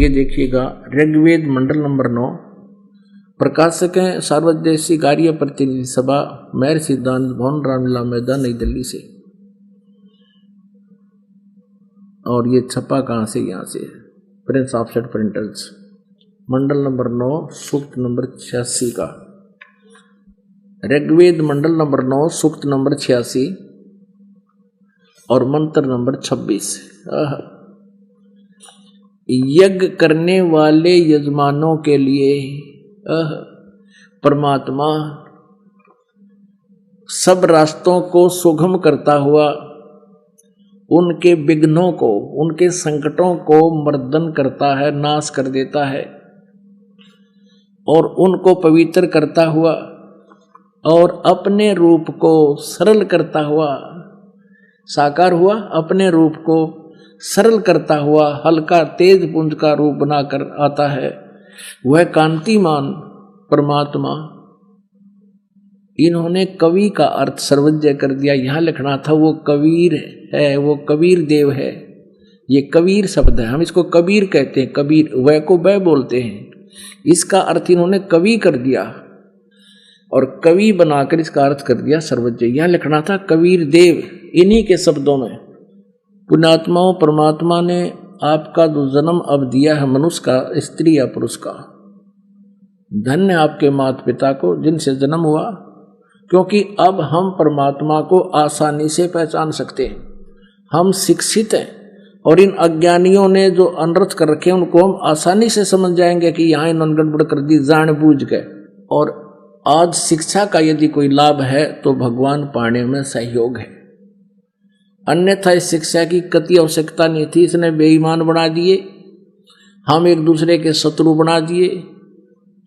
ये देखिएगा ऋग्वेद मंडल नंबर 9, प्रकाशक हैं सार्वदेशिक आर्य प्रतिनिधि सभा, मेहर सिद्धांत भवन, रामलीला मैदान, नई दिल्ली से। और ये छपा कहाँ से? यहाँ से, प्रिंस ऑफसेट प्रिंटर्स, मंडल नंबर 9, सूक्त नंबर 86 का। ऋग्वेद मंडल नंबर 9, सूक्त नंबर 86 और मंत्र नंबर 26। यज्ञ करने वाले यजमानों के लिए परमात्मा सब रास्तों को सुगम करता हुआ उनके विघ्नों को, उनके संकटों को मर्दन करता है, नाश कर देता है, और उनको पवित्र करता हुआ और अपने रूप को सरल करता हुआ, साकार हुआ, अपने रूप को सरल करता हुआ हल्का तेज पुंज का रूप बनाकर आता है। वह कांतिमान परमात्मा। इन्होंने कवि का अर्थ सर्वज्ञ कर दिया। यहाँ लिखना था वो कबीर है, वो कबीर देव है। ये कबीर शब्द है, हम इसको कबीर कहते हैं। कबीर वह को वह बोलते हैं। इसका अर्थ इन्होंने कवि कर दिया और कवि बनाकर इसका अर्थ कर दिया सर्वज्ञ। यहाँ लिखना था कबीर देव। इन्हीं के शब्दों में पुण्यात्माओं, परमात्मा ने आपका जो जन्म अब दिया है मनुष्य का, स्त्री या पुरुष का, धन्य आपके माता पिता को जिनसे जन्म हुआ, क्योंकि अब हम परमात्मा को आसानी से पहचान सकते हैं। हम शिक्षित हैं और इन अज्ञानियों ने जो अनर्थ कर रखे हैं उनको हम आसानी से समझ जाएंगे कि यहाँ इन्होंने गड़बड़ कर दी जानबूझ के। और आज शिक्षा का यदि कोई लाभ है तो भगवान पाने में सहयोग है, अन्यथा इस शिक्षा की कति आवश्यकता नहीं थी। इसने बेईमान बना दिए, हम एक दूसरे के शत्रु बना दिए।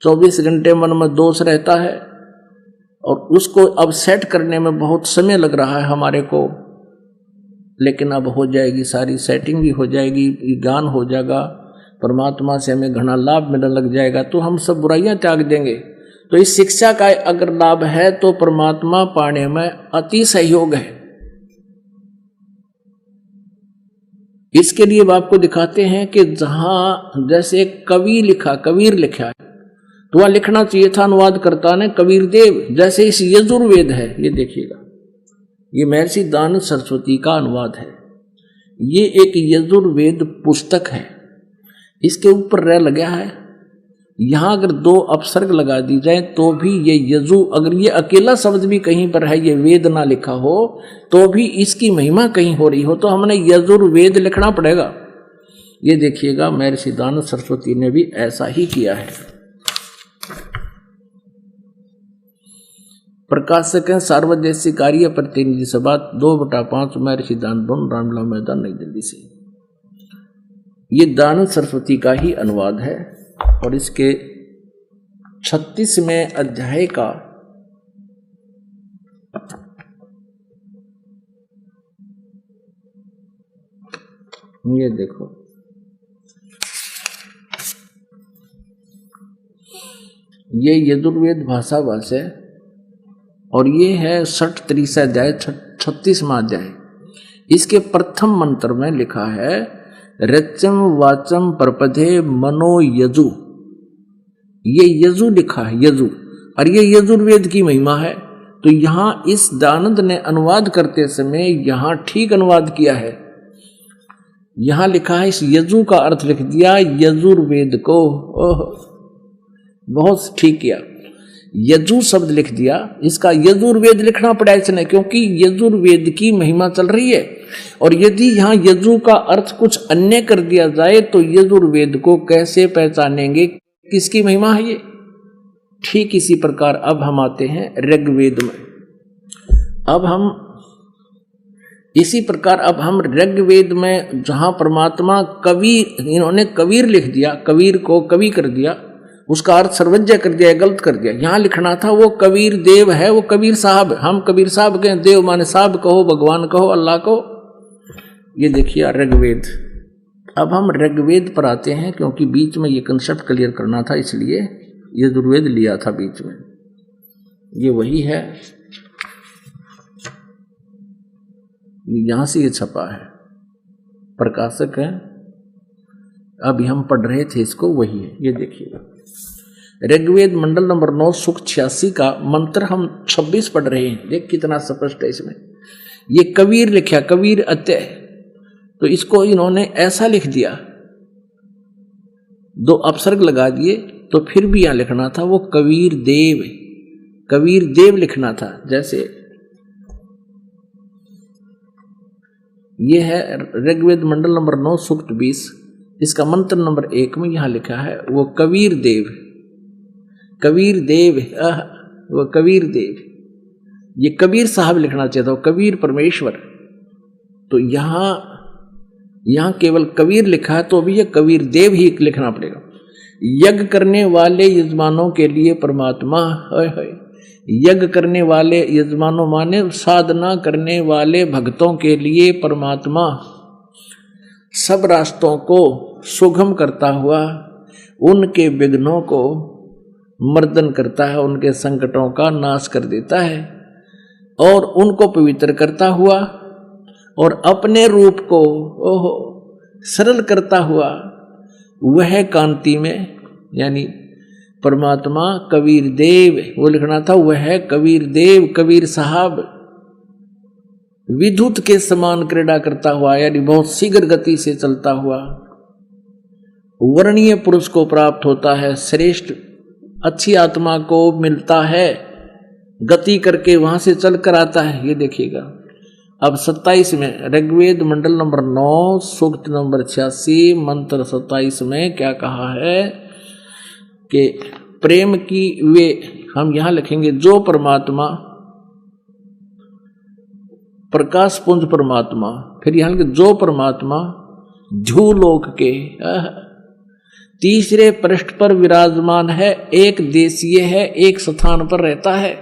24 घंटे मन में दोष रहता है और उसको अब सेट करने में बहुत समय लग रहा है हमारे को, लेकिन अब हो जाएगी, सारी सेटिंग भी हो जाएगी, ज्ञान हो जाएगा, परमात्मा से हमें घना लाभ मिलने लग जाएगा, तो हम सब बुराइयां त्याग देंगे। तो इस शिक्षा का अगर लाभ है तो परमात्मा पाने में अति सहयोग है। इसके लिए अब आपको दिखाते हैं कि जहां जैसे कवि लिखा, कबीर लिखा है, तो वह लिखना चाहिए था अनुवादकर्ता ने कबीर देव। जैसे इस यजुर्वेद है, ये देखिएगा, ये महर्षि दानव सरस्वती का अनुवाद है। ये एक यजुर्वेद पुस्तक है, इसके ऊपर रह लगा है। यहां अगर 2 अपसर्ग लगा दी जाए तो भी ये यजु, अगर ये अकेला शब्द भी कहीं पर है, ये वेद ना लिखा हो, तो भी इसकी महिमा कहीं हो रही हो, तो हमने यजुर्वेद लिखना पड़ेगा। ये देखिएगा महर्षि दानव सरस्वती ने भी ऐसा ही किया है। प्रकाशक हैं सार्वदेशिक आर्य प्रतिनिधि सभा, 2/5, महर्षि दानव भवन, रामलीला मैदान, नई दिल्ली से। ये दानव सरस्वती का ही अनुवाद है और इसके 36वें अध्याय का ये देखो, ये यजुर्वेद भाषा है और ये है 63 अध्याय, 36वां अध्याय। इसके प्रथम मंत्र में लिखा है रचम वाचम प्रपदे मनो यजु। ये यजु लिखा है, यजु, और ये यजुर्वेद की महिमा है। तो यहां इस दानंद ने अनुवाद करते समय यहां ठीक अनुवाद किया है। यहां लिखा है, इस यजु का अर्थ लिख दिया यजुर्वेद को। ओह, बहुत ठीक किया, यजु शब्द लिख दिया, इसका यजुर्वेद लिखना पड़ा इसने, क्योंकि यजुर्वेद की महिमा चल रही है। और यदि यहाँ यजु का अर्थ कुछ अन्य कर दिया जाए तो यजुर्वेद को कैसे पहचानेंगे, किसकी महिमा है ये? ठीक इसी प्रकार अब हम आते हैं ऋग्वेद में। अब हम इसी प्रकार अब हम ऋग्वेद में, जहां परमात्मा कवि, इन्होंने कबीर लिख दिया, कबीर को कवि कर दिया, उसका अर्थ सर्वज्ञ कर दिया, गलत कर दिया। यहां लिखना था वो कबीर देव है, वो कबीर साहब। हम कबीर साहब के, देव माने साहब कहो, भगवान कहो, अल्लाह को। ये देखिए ऋग्वेद। अब हम ऋग्वेद पर आते हैं, क्योंकि बीच में ये कंसेप्ट क्लियर करना था, इसलिए यजुर्वेद लिया था बीच में। ये वही है, यहां से ये छपा है। प्रकाशक है अभी हम पढ़ रहे थे इसको, वही है। ये देखिएगा, ऋग्वेद मंडल नंबर 9 सूक्त 86 का मंत्र हम 26 पढ़ रहे हैं। देख कितना स्पष्ट है इसमें। ये कबीर लिखा, कबीर अत्यय, तो इसको इन्होंने ऐसा लिख दिया, 2 अपसर्ग लगा दिए, तो फिर भी यहां लिखना था वो कबीर देव, कबीर देव लिखना था। जैसे ये है ऋग्वेद मंडल नंबर 9 सूक्त 20, इसका मंत्र नंबर 1 में यहां लिखा है वो कबीर देव, कबीर देव, वो कबीर देव। ये कबीर साहब लिखना चाहिए था, कबीर परमेश्वर। तो यहां केवल कबीर लिखा है, तो भी ये कबीर देव ही लिखना पड़ेगा। यज्ञ करने वाले यजमानों के लिए परमात्मा, यज्ञ करने वाले यजमानों माने साधना करने वाले भक्तों के लिए परमात्मा सब रास्तों को सुगम करता हुआ उनके विघ्नों को मर्दन करता है, उनके संकटों का नाश कर देता है और उनको पवित्र करता हुआ और अपने रूप को सरल करता हुआ वह कांति में, यानी परमात्मा कबीर देव, वो लिखना था वह कबीर देव, कबीर साहब विद्युत के समान क्रीड़ा करता हुआ, यानी बहुत शीघ्र गति से चलता हुआ वर्णीय पुरुष को प्राप्त होता है, श्रेष्ठ अच्छी आत्मा को मिलता है, गति करके वहां से चल कर आता है। ये देखिएगा। अब 27 में ऋग्वेद मंडल नंबर 9 सूक्त नंबर 86 मंत्र 27 में क्या कहा है कि प्रेम की वे, हम यहां लिखेंगे जो परमात्मा प्रकाश पुंज परमात्मा, फिर यहां लिखेंगे जो परमात्मा झूलोक के तीसरे पृष्ठ पर विराजमान है, एक देशीय है, एक स्थान पर रहता है।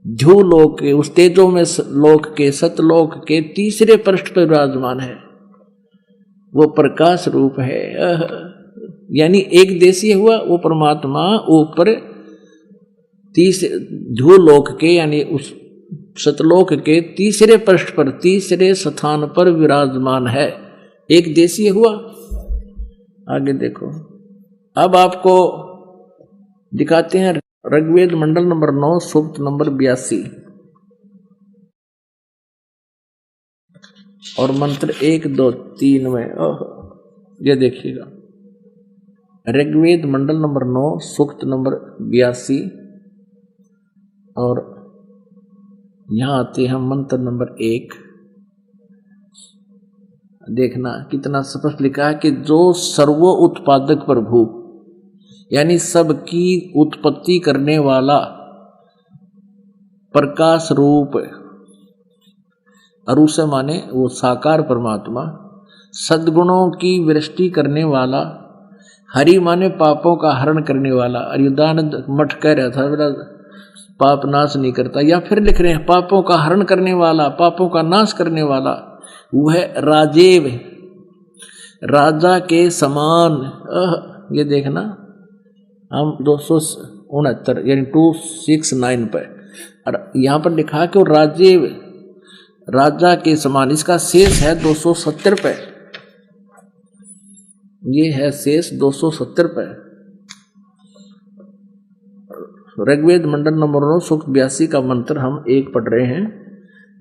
झूलोक के, उस तेजो में लोक के, सतलोक के तीसरे पृष्ठ पर विराजमान है, वो प्रकाश रूप है। यानी एक देशीय हुआ वो परमात्मा ऊपर झूलोक के, यानी उस सतलोक के तीसरे पृष्ठ पर, तीसरे स्थान पर विराजमान है, एक देशीय हुआ। आगे देखो, अब आपको दिखाते हैं ऋग्वेद मंडल नंबर 9 सूक्त नंबर 82 और मंत्र 1 2 3 में। ये देखिएगा, ऋग्वेद मंडल नंबर 9 सूक्त नंबर 82 और यहां आते हैं मंत्र नंबर 1। देखना कितना स्पष्ट लिखा है कि जो सर्वो उत्पादक प्रभु, यानी सबकी उत्पत्ति करने वाला प्रकाश रूप, अरुष माने वो साकार परमात्मा, सद्गुणों की वृष्टि करने वाला, हरि माने पापों का हरण करने वाला। अयुदानंद मठ कह रहा था मेरा पाप नाश नहीं करता, या फिर लिख रहे हैं पापों का हरण करने वाला, पापों का नाश करने वाला, वह राजेव, राजा के समान। ये देखना, हम 269 यानी 269 पर यहां पर लिखा है कि वो राजेव, राजा के समान। इसका शेष है 270 पे, ये है शेष 270 पे। ऋग्वेद मंडल नंबर 9 सूक्त 82 का मंत्र हम 1 पढ़ रहे हैं,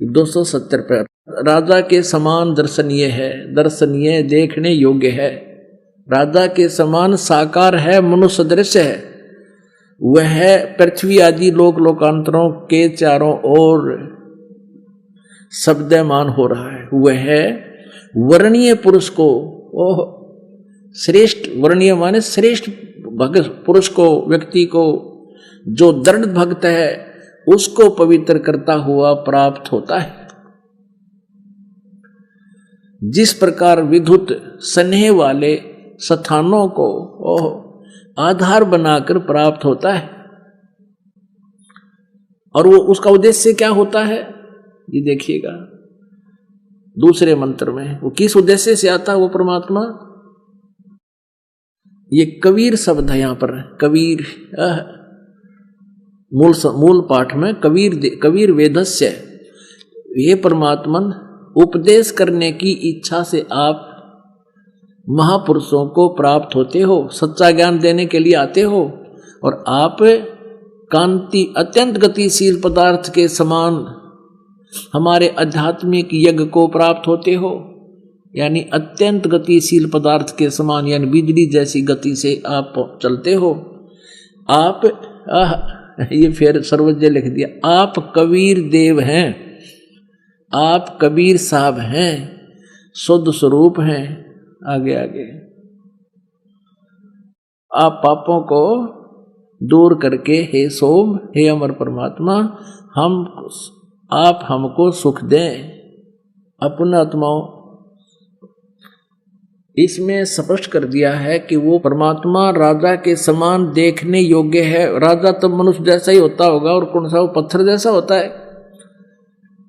270 पे। राजा के समान दर्शनीय है, दर्शनीय देखने योग्य है, राजा के समान साकार है, मनुष्य दृश्य है, वह पृथ्वी आदि लोक लोकांतरों के चारों ओर शब्दमान हो रहा है। वह वर्णीय पुरुष को, श्रेष्ठ, वर्णीय माने श्रेष्ठ भक्त पुरुष को, व्यक्ति को, जो दृढ़ भक्त है उसको पवित्र करता हुआ प्राप्त होता है। जिस प्रकार विद्युत स्नेह वाले स्थानों को आधार बनाकर प्राप्त होता है, और वो उसका उद्देश्य क्या होता है ये देखिएगा दूसरे मंत्र में, वो किस उद्देश्य से आता है वो परमात्मा। ये कबीर शब्द है यहां पर, कबीर मूल पाठ में कबीर वेदस्य, ये परमात्मन उपदेश करने की इच्छा से आप महापुरुषों को प्राप्त होते हो, सच्चा ज्ञान देने के लिए आते हो, और आप कांति अत्यंत गतिशील पदार्थ के समान हमारे आध्यात्मिक यज्ञ को प्राप्त होते हो, यानी अत्यंत गतिशील पदार्थ के समान, यानी बिजली जैसी गति से आप चलते हो। आप ये फिर सर्वज्ञ लिख दिया, आप कबीर देव हैं, आप कबीर साहब हैं, शुद्ध स्वरूप हैं। आगे आगे, आप पापों को दूर करके, हे सोम, हे अमर परमात्मा, आप हमको सुख दें अपना आत्माओं। इसमें स्पष्ट कर दिया है कि वो परमात्मा राजा के समान देखने योग्य है। राजा तो मनुष्य जैसा ही होता होगा, और कौन सा वो पत्थर जैसा होता है।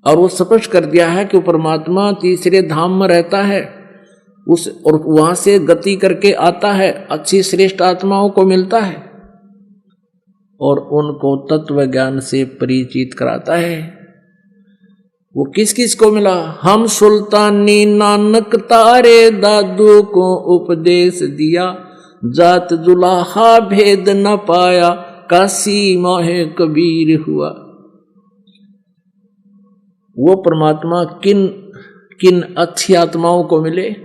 और वो स्पष्ट कर दिया है कि वो परमात्मा तीसरे धाम में रहता है, और वहां से गति करके आता है, अच्छी श्रेष्ठ आत्माओं को मिलता है और उनको तत्व ज्ञान से परिचित कराता है। वो किस किस को मिला? हम सुल्तानी नानक तारे दादू को उपदेश दिया, जात जुलाहा भेद न पाया, काशी मोहे कबीर हुआ। वो परमात्मा किन किन अच्छी आत्माओं को मिले?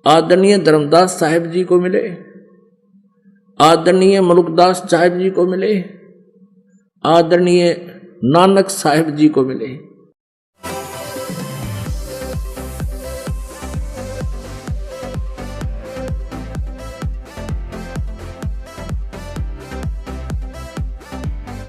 आदरणीय धर्मदास साहिब जी को मिले, आदरणीय मलुकदास साहिब जी को मिले, आदरणीय नानक साहिब जी को मिले।